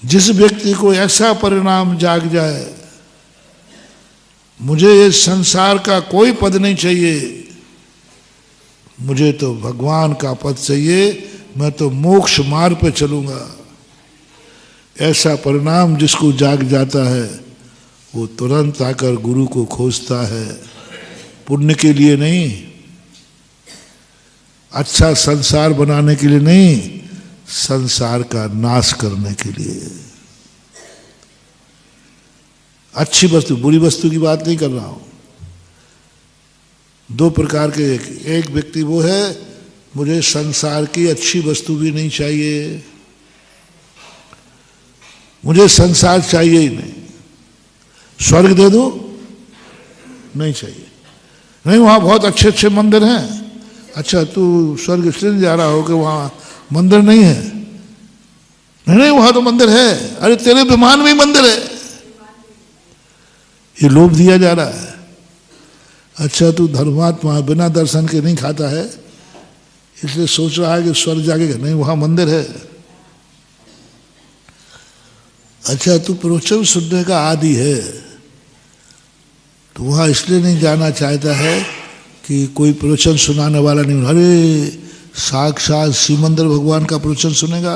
जिस व्यक्ति को ऐसा परिणाम जाग जाए, मुझे इस संसार का कोई पद नहीं चाहिए, मुझे तो भगवान का पद चाहिए, मैं तो मोक्ष मार्ग पे चलूंगा, ऐसा परिणाम जिसको जाग जाता है वो तुरंत आकर गुरु को खोजता है। पुण्य के लिए नहीं, अच्छा संसार बनाने के लिए नहीं, संसार का नाश करने के लिए। अच्छी वस्तु, बुरी वस्तु की बात नहीं कर रहा हूं। दो प्रकार के, एक व्यक्ति वो है मुझे संसार की अच्छी वस्तु भी नहीं चाहिए, मुझे संसार चाहिए ही नहीं, स्वर्ग दे दो नहीं चाहिए, नहीं वहां बहुत अच्छे अच्छे मंदिर हैं, अच्छा तू स्वर्ग इसलिए नहीं जा रहा हो कि वहां मंदिर नहीं है, नहीं नहीं वहां तो मंदिर है, अरे तेरे विमान में ही मंदिर है, ये लोभ दिया जा रहा है। अच्छा तू धर्मात्मा बिना दर्शन के नहीं खाता है, इसलिए सोच रहा है कि स्वर्ग जाएगा, नहीं वहां मंदिर है। अच्छा तू प्रवचन सुनने का आदी है, तो वहां इसलिए नहीं जाना चाहता है कि कोई प्रवचन सुनाने वाला नहीं, अरे साक्षात श्रीमंदर भगवान का प्रवचन सुनेगा,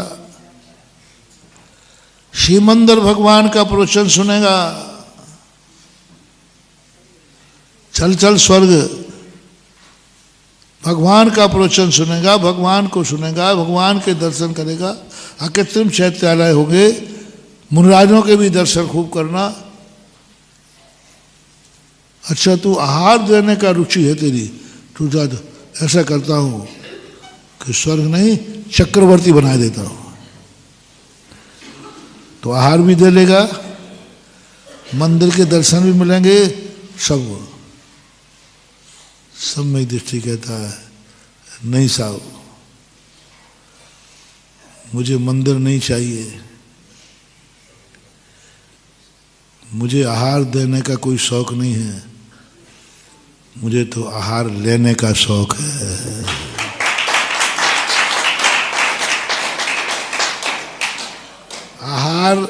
श्रीमंदर भगवान का प्रवचन सुनेगा, चल चल स्वर्ग, भगवान का प्रवचन सुनेगा, भगवान को सुनेगा, भगवान के दर्शन करेगा, अकृत्रिम चैत्यालय होंगे, मुनिराजों के भी दर्शन खूब करना। अच्छा तू आहार देने का रुचि है तेरी, तू जा ऐसा करता हूं कि स्वर्ग नहीं चक्रवर्ती बना देता हूं, तो आहार भी दे लेगा, मंदिर के दर्शन भी मिलेंगे, सब में दृष्टि कहता है नहीं साहब, मुझे मंदिर नहीं चाहिए, मुझे आहार देने का कोई शौक नहीं है, मुझे तो आहार लेने का शौक है। आहार,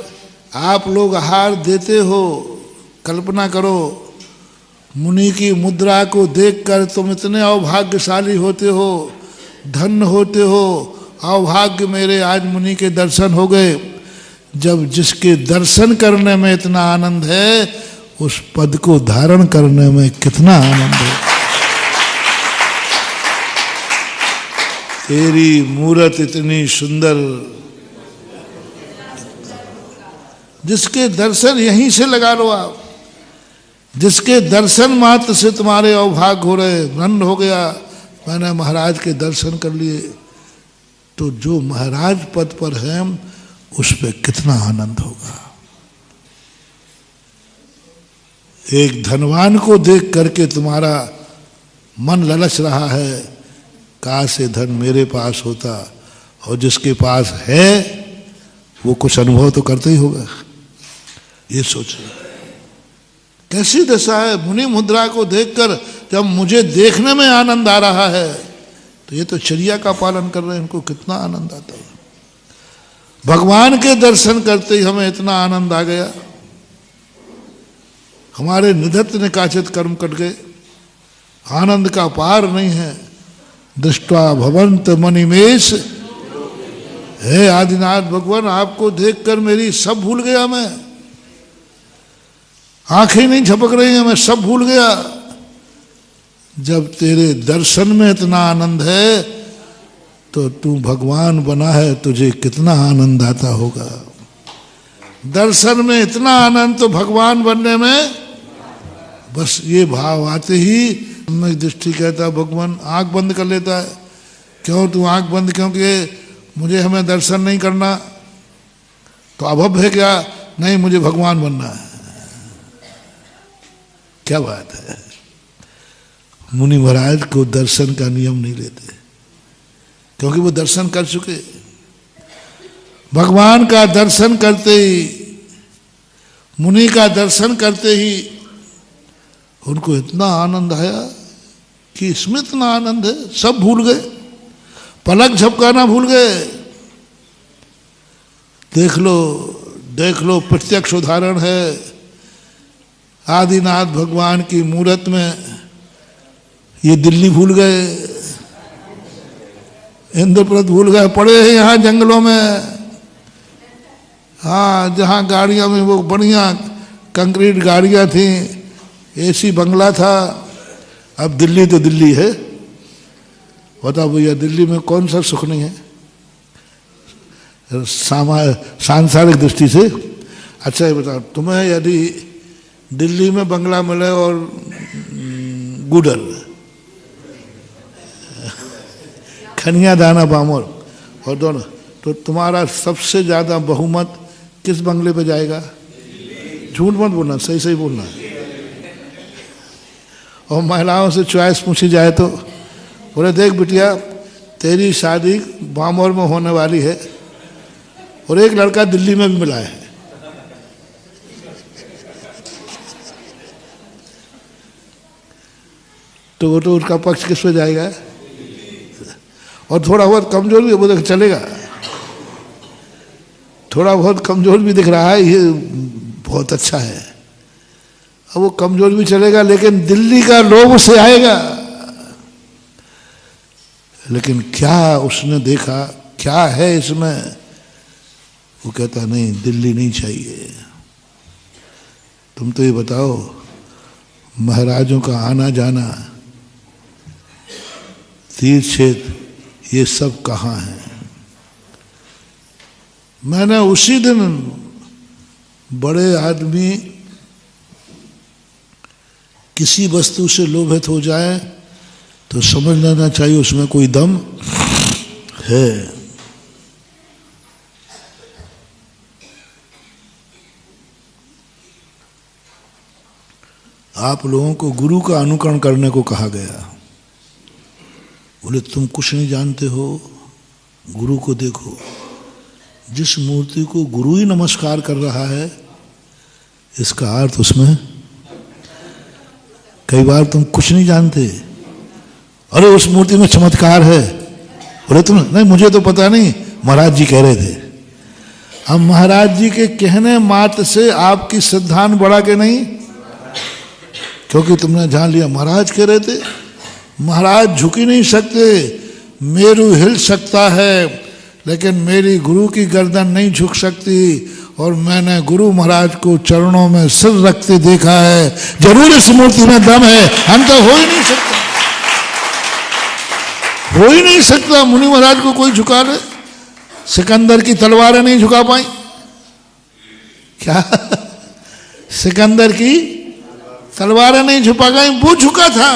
आप लोग आहार देते हो, कल्पना करो मुनि की मुद्रा को देखकर तुम इतने अभाग्यशाली होते हो, धन्य होते हो, अभाग्य मेरे आज मुनि के दर्शन हो गए। जब जिसके दर्शन करने में इतना आनंद है, उस पद को धारण करने में कितना आनंद है। तेरी मूरत इतनी सुंदर, जिसके दर्शन यहीं से लगा लो आप, जिसके दर्शन मात्र से तुम्हारे अभाग्य हो रहे, धन्य हो गया मैंने महाराज के दर्शन कर लिए, तो जो महाराज पद पर है उस पर कितना आनंद होगा। एक धनवान को देख करके तुम्हारा मन ललच रहा है, काश ये धन मेरे पास होता, और जिसके पास है वो कुछ अनुभव तो करता ही होगा। ये सोचिए कैसी दशा है। मुनि मुद्रा को देखकर जब मुझे देखने में आनंद आ रहा है, तो ये तो चर्या का पालन कर रहे हैं, इनको कितना आनंद आता है। भगवान के दर्शन करते ही हमें इतना आनंद आ गया, हमारे निधत्त निकाचित कर्म कट गए, आनंद का पार नहीं है। दृष्टा भवंत मणिमेश, हे आदिनाथ भगवान आपको देखकर मेरी सब भूल गया, मैं आंखें नहीं झपक रही हैं, मैं सब भूल गया। जब तेरे दर्शन में इतना आनंद है तो तू भगवान बना है, तुझे कितना आनंद आता होगा। दर्शन में इतना आनंद तो भगवान बनने में, बस ये भाव आते ही मैं दृष्टि कहता भगवान आंख बंद कर लेता है। क्यों तू आंख बंद, क्योंकि मुझे हमें दर्शन नहीं करना, तो अभव है क्या? नहीं मुझे भगवान बनना है। क्या बात है। मुनि महाराज को दर्शन का नियम नहीं लेते, क्योंकि वो दर्शन कर चुके। भगवान का दर्शन करते ही, मुनि का दर्शन करते ही उनको इतना आनंद आया कि इसमें इतना आनंद है, सब भूल गए, पलक झपकाना भूल गए। देख लो देख लो, प्रत्यक्ष उदाहरण है। आदिनाथ भगवान की मूरत में ये दिल्ली भूल गए, इंद्रप्रस्थ भूल गए, पड़े हैं यहाँ जंगलों में। हाँ, जहाँ गाड़ियाँ में वो बढ़िया कंक्रीट गाड़ियाँ थी, एसी बंगला था। अब दिल्ली तो दिल्ली है। बताओ भैया, दिल्ली में कौन सा सुख नहीं है सांसारिक दृष्टि से? अच्छा ये बताओ, तुम्हें यदि दिल्ली में बंगला मिले और गुडर, खनिया दाना बामोर और दोनों, तो तुम्हारा सबसे ज्यादा बहुमत किस बंगले पे जाएगा? झूठ मत बोलना, सही सही बोलना। और महिलाओं से चॉइस पूछी जाए तो बोले, देख बिटिया, तेरी शादी बामोर में होने वाली है और एक लड़का दिल्ली में भी मिला है। तो वो तो उसका पक्ष किस पे जाएगा? और थोड़ा बहुत कमजोर भी वो देख चलेगा, थोड़ा बहुत कमजोर भी दिख रहा है, ये बहुत अच्छा है। अब वो कमजोर भी चलेगा, लेकिन दिल्ली का लोभ से आएगा। लेकिन क्या उसने देखा, क्या है इसमें? वो कहता नहीं, दिल्ली नहीं चाहिए। तुम तो ये बताओ, महाराजों का आना जाना, तीर्थ क्षेत्र, ये सब कहाँ है? मैंने उसी दिन, बड़े आदमी किसी वस्तु से लोभित हो जाए तो समझ लेना चाहिए उसमें कोई दम है। आप लोगों को गुरु का अनुकरण करने को कहा गया। बोले तुम कुछ नहीं जानते हो, गुरु को देखो। जिस मूर्ति को गुरु ही नमस्कार कर रहा है, इसका अर्थ उसमें, कई बार तुम कुछ नहीं जानते, अरे उस मूर्ति में चमत्कार है। बोले तुम नहीं, मुझे तो पता नहीं, महाराज जी कह रहे थे। अब महाराज जी के कहने मात्र से आपकी श्रद्धान बढ़ा के नहीं, क्योंकि तुमने जान लिया महाराज कह रहे थे। महाराज झुक ही नहीं सकते, मेरू हिल सकता है, लेकिन मेरी गुरु की गर्दन नहीं झुक सकती। और मैंने गुरु महाराज को चरणों में सिर रखते देखा है। जरूर इस मूर्ति में दम है, हम तो हो ही नहीं सकता, हो ही नहीं सकता। मुनि महाराज को कोई झुका ले? सिकंदर की तलवारें नहीं झुका पाई क्या? सिकंदर की तलवारें नहीं झुका गई, वो झुका था।